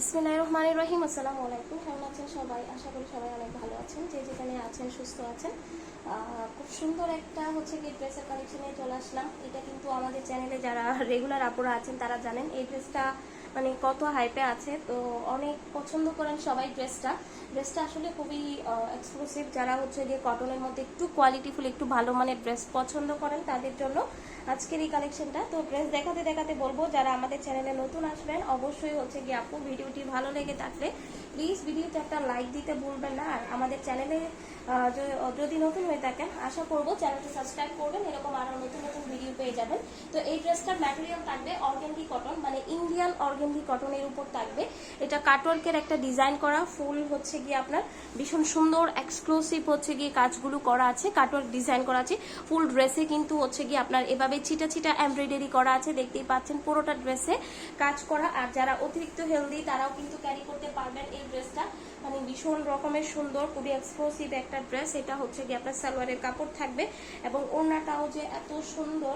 বিসমিল্লাহির রহমানির রহিম। আসসালামু আলাইকুম। কেমন আছেন সবাই? আশা করি সবাই অনেক ভালো আছেন, যে যেখানে আছেন সুস্থ আছেন। খুব সুন্দর একটা কি ড্রেসের কালেকশনে চলে আসলাম। এটা কিন্তু আমাদের চ্যানেলে যারা রেগুলার আপুরা আছেন তারা জানেন এই ড্রেসটা কত হাইপে আছে। তো অনেক পছন্দ করেন সবাই ড্রেসটা আসলে খুবই এক্সক্লুসিভ। যারা গিয়ে কটনের মধ্যে একটু কোয়ালিটিফুল, একটু ভালো মানের ড্রেস পছন্দ করেন তাদের জন্য আজকের এই কালেকশনটা। তো ড্রেস দেখাতে দেখাতে বলবো, যারা আমাদের চ্যানেলে নতুন আসবেন অবশ্যই গিয়ে আপু ভিডিওটি ভালো লেগে থাকলে প্লিজ ভিডিওতে একটা লাইক দিতে ভুলবেন না। আর আমাদের চ্যানেলে যদি নতুন হয়ে থাকেন আশা করবো চ্যানেলটি সাবস্ক্রাইব করবেন, এরকম আরও নতুন নতুন ভিডিও পেয়ে যাবেন। তো এই ড্রেসটার ম্যাটেরিয়াল থাকবে অর্গানজি কটন, ইন্ডিয়ান অর্গানজি কটনের উপর থাকবে। এটা কাটওয়ার্কের একটা ডিজাইন করা, ফুল গিয়ে আপনার ভীষণ সুন্দর এক্সক্লুসিভ গিয়ে কাজগুলো করা আছে, কাটওয়ার্ক ডিজাইন করা আছে। ফুল ড্রেসে কিন্তু গিয়ে আপনার এভাবে ছিটা ছিটা এমব্রয়ডারি করা আছে, দেখতেই পাচ্ছেন পুরোটা ড্রেসে কাজ করা। আর যারা অতিরিক্ত হেলদি তারাও কিন্তু ক্যারি করতে পারবেন এই ড্রেসটা। ভীষণ রকমের সুন্দর, খুবই এক্সক্লুসিভ একটা ড্রেস। এটা গিয়ে আপনার সালোয়ারের কাপড় থাকবে এবং ওড়নাটাও যে এত সুন্দর,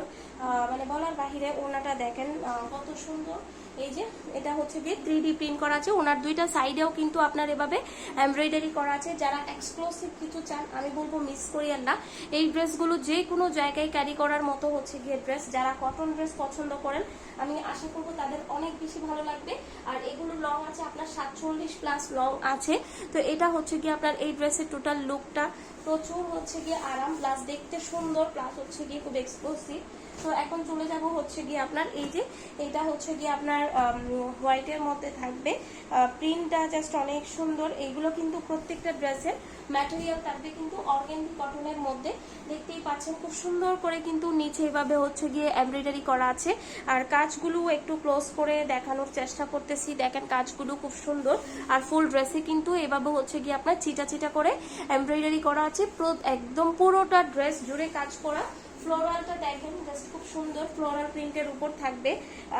বলার বাহিরে। ওড়নাটা দেখেন কত সুন্দর। এই যে এটা গিয়ে 3D প্রিন্ট করা আছে, ওনার দুইটা সাইডেও কিন্তু আপনার এভাবে এমব্রয়ডারি করা আছে। যারা এক্সক্লুসিভ কিছু চান আমি বলবো মিস করিয়েন না। এই ড্রেসগুলো যে কোনো জায়গায় ক্যারি করার মতো গিয়ে ড্রেস। যারা কটন ড্রেস পছন্দ করেন আমি আশা করবো তাদের অনেক বেশি ভালো লাগবে। আর এগুলো লং আছে আপনার 47+ লং আছে। তো এটা গিয়ে আপনার এই ড্রেসের টোটাল লুকটা প্রচুর গিয়ে আরাম, প্লাস দেখতে সুন্দর, প্লাস গিয়ে খুব এক্সক্লুসিভ। তো এখন চলে যাব গিয়ে আপনার এই যে এটা গিয়ে আপনার হোয়াইটের মধ্যে থাকবে। প্রিন্টটা জাস্ট অনেক সুন্দর। এইগুলো কিন্তু প্রত্যেকটা ড্রেসের ম্যাটেরিয়াল থাকবে কিন্তু অর্গানজি কটনের মধ্যে, দেখতেই পাচ্ছেন খুব সুন্দর করে কিন্তু নিচে এভাবে গিয়ে এমব্রয়ডারি করা আছে। আর কাজগুলো একটু ক্লোজ করে দেখানোর চেষ্টা করতেছি, দেখেন কাজগুলো খুব সুন্দর। আর ফুল ড্রেসে কিন্তু এভাবে গিয়ে আপনার চিটা চিটা করে এমব্রয়ডারি করা আছে, একদম পুরোটা ড্রেস জুড়ে কাজ করা। ফ্লোরালটা দেখেন জাস্ট খুব সুন্দর, ফ্লোরাল প্রিন্টের উপর থাকবে।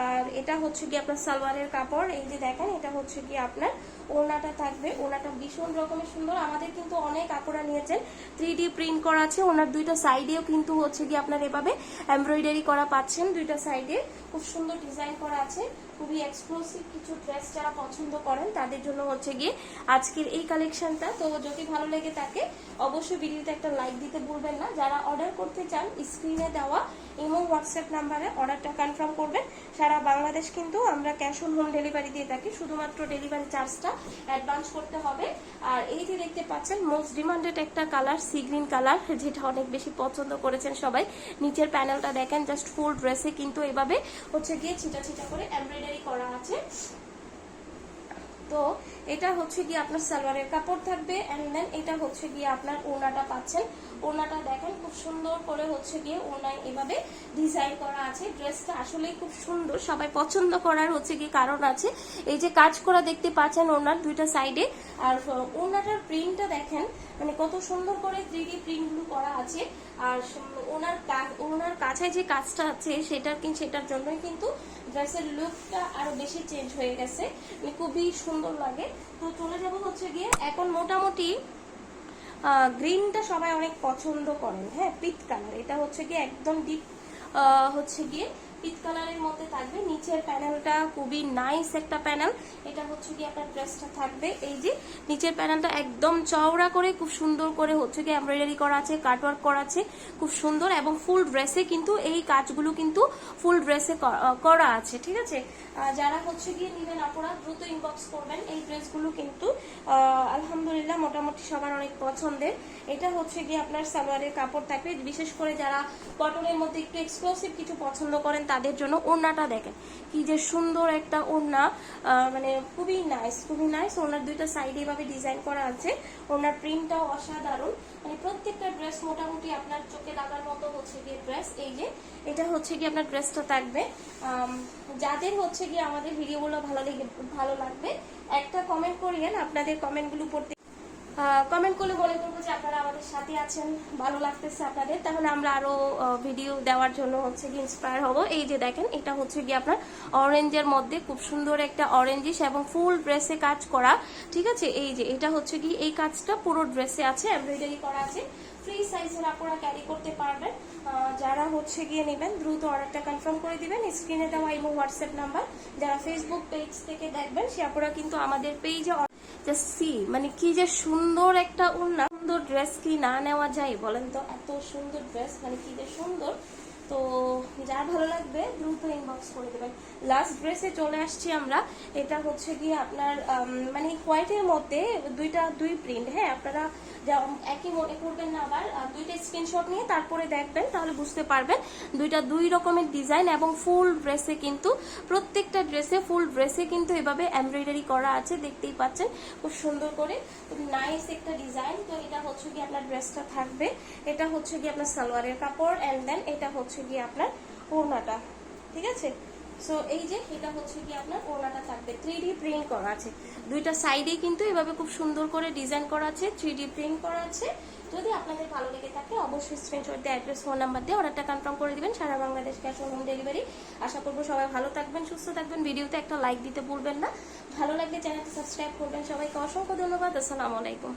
আর এটা গিয়ে আপনার সালোয়ারের কাপড়। এই যে দেখেন এটা গিয়ে আপনার ওড়নাটা থাকবে। ওড়নাটা ভীষণ রকমের সুন্দর। আমাদের কিন্তু অনেক কাপড়া নিয়েছেন, 3D প্রিন্ট করা আছে। ওনার দুইটা সাইডেও কিন্তু গিয়ে আপনার এভাবে এমব্রয়ডারি করা পাচ্ছেন, দুইটা সাইডে খুব সুন্দর ডিজাইন করা আছে। খুবই এক্সক্লুসিভ কিছু ড্রেস যারা পছন্দ করেন তাদের জন্য গিয়ে আজকের এই কালেকশনটা। তো যদি ভালো লেগে থাকে অবশ্যই ভিডিওতে একটা লাইক দিতে ভুলবেন না। যারা অর্ডার করতে চান স্ক্রিনে দেওয়া ইমো হোয়াটসঅ্যাপ নাম্বারে অর্ডারটা কনফার্ম করবেন। সারা বাংলাদেশ কিন্তু আমরা ক্যাশ অন হোম ডেলিভারি দিয়ে থাকি, শুধুমাত্র ডেলিভারি চার্জটা অ্যাডভান্স করতে হবে। আর এই যে দেখতে পাচ্ছেন মোস্ট ডিমান্ডেড একটা কালার, সি গ্রিন কালার, যেটা অনেক বেশি পছন্দ করেছেন সবাই। নিচের প্যানেলটা দেখেন জাস্ট ফুল ড্রেসে কিন্তু এভাবে গিয়ে ছিটা ছিটা করে এমব্রয়ডারি করা আছে। তো এটা গিয়ে আপনার সালোয়ারের কাপড় থাকবে। এন্ড দেন এটা গিয়ে আপনার ওড়নাটা পাচ্ছেন। ওড়নাটা দেখেন খুব সুন্দর করে গিয়ে ওড়নায় এভাবে ডিজাইন করা আছে। ড্রেসটা আসলেই খুব সুন্দর, সবাই পছন্দ করার গিয়ে কারণ আছে। এই যে কাজ করা দেখতে পাচ্ছেন ওড়নার দুইটা সাইডে। আর ওড়নাটার প্রিন্টটা দেখেন কত সুন্দর করে 3D প্রিন্টগুলো করা আছে। আর ওনার কাছে যে কাজটা আছে সেটার জন্যই কিন্তু ড্রেসের লুকটা আরো বেশি চেঞ্জ হয়ে গেছে, খুবই সুন্দর লাগে। তো চলে যাবো গিয়ে এখন মোটামুটি গ্রিনটা সবাই অনেক পছন্দ করেন, হ্যাঁ পিচ কালার। এটা গিয়ে একদম ডিপ গিয়ে পিচ কালারের মধ্যে থাকবে। নিচের প্যানেলটা খুবই নাইস একটা প্যানেল। এটা গিয়ে আপনার ড্রেসটা থাকবে। এই যে নিচের প্যানেলটা একদম চওড়া করে খুব সুন্দর করে গিয়ে এমব্রয়ডারি করা আছে, কাটওয়ার্ক করা আছে খুব সুন্দর। এবং ফুল ড্রেসে কিন্তু এই কাজগুলো কিন্তু ফুল ড্রেসে করা আছে, ঠিক আছে। যারা গিয়ে নেবেন আপনারা দ্রুত ইনবক্স করবেন। এই ড্রেসগুলো কিন্তু আলহামদুলিল্লাহ মোটামুটি সবার অনেক পছন্দের। এটা গিয়ে আপনার সালোয়ারের কাপড় থাকবে। বিশেষ করে যারা কটনের মধ্যে একটু এক্সক্লুসিভ কিছু পছন্দ করেন তাদের জন্য ওড়নাটা দেখেন কি যে সুন্দর একটা ওড়না, খুবই নাইস, খুবই নাইস। ওড়নার দুইটা সাইডে এভাবে ডিজাইন করা আছে। ওড়নার প্রিন্টটাও অসাধারণ। প্রত্যেকটা ড্রেস মোটামুটি আপনার চোখে লাগার মতো গিয়ে ড্রেস। এই যে এটা গিয়ে আপনার ড্রেসটা থাকবে। যাদের গিয়ে আমাদের ভিডিওগুলো ভালো লাগবে একটা কমেন্ট করিয়েন, আপনাদের কমেন্টগুলো পড়তে কমেন্ট করলে মনে করবো যে আপনারা আমাদের সাথে আছেন, ভালো লাগতেছে আপনাদের, তাহলে আমরা আরো ভিডিও দেওয়ার জন্য হচ্ছে কি ইন্সপায়ার হব। এই যে দেখেন, এটা হচ্ছে কি আপনার অরেঞ্জের মধ্যে খুব সুন্দর একটা অরেঞ্জিশ এবং ফুল ড্রেসে কাজ করা, ঠিক আছে। এই যে এটা হচ্ছে কি এই কাজটা পুরো ড্রেসে আছে, এমব্রয়ডারি করা আছে। ফ্রি সাইজের আপনারা ক্যারি করতে পারবেন। যারা হচ্ছে গিয়ে নেবেন দ্রুত অর্ডারটা কনফার্ম করে দিবেন। স্ক্রিনে দেওয়া ইমো হোয়াটসঅ্যাপ নাম্বার। যারা ফেসবুক পেজ থেকে দেখবেন সে আপনারা কিন্তু আমাদের পেজে জাস্ট সি, মানে কি যে সুন্দর একটা ওড়না, সুন্দর ড্রেস কি না নেওয়া যায় বলেন তো? এত সুন্দর ড্রেস, মানে কি যে সুন্দর। তো যার ভালো লাগবে দ্রুত ইনবক্স করে দেবেন। লাস্ট ড্রেসে চলে আসছি আমরা। এটা হচ্ছে গিয়ে আপনার মানে হোয়াইটের মধ্যে দুই প্রিন্ট। হ্যাঁ, আপনারা একই মনে করবেন না, আবার দুইটা স্ক্রিনশট নিয়ে তারপরে দেখবেন, তাহলে বুঝতে পারবেন। দুই রকমের ডিজাইন এবং ফুল ড্রেসে কিন্তু প্রত্যেকটা ড্রেসে ফুল ড্রেসে কিন্তু এভাবে এমব্রয়ডারি করা আছে, দেখতেই পাচ্ছেন খুব সুন্দর করে, খুব নাইস একটা ডিজাইন। তো এটা হচ্ছে গিয়ে আপনার ড্রেসটা থাকবে, এটা হচ্ছে গিয়ে আপনার সালোয়ারের কাপড়, এন্ড দেন এটা হচ্ছে গিয়ে আপনার ওড়নাটা, ঠিক আছে। সো এই যে এটা হচ্ছে কি আপনার ওড়নাটা থাকবে, 3D প্রিন্ট করা আছে, দুইটা সাইডে কিন্তু এভাবে খুব সুন্দর করে ডিজাইন করা আছে, 3D প্রিন্ট করা আছে। যদি আপনাদের ভালো লেগে থাকে অবশ্যই স্ক্রিনশট দিয়ে অ্যাড্রেস, ফোন নাম্বার দিয়ে অর্ডারটা কনফার্ম করে দিবেন। সারা Bangladesh cash on home delivery. আশা করবো সবাই ভালো থাকবেন, সুস্থ থাকবেন। ভিডিওতে একটা লাইক দিতে ভুলবেন না, ভালো লাগলে চ্যানেলটা সাবস্ক্রাইব করবেন। সবাইকে অসংখ্য ধন্যবাদ। আসসালামু আলাইকুম।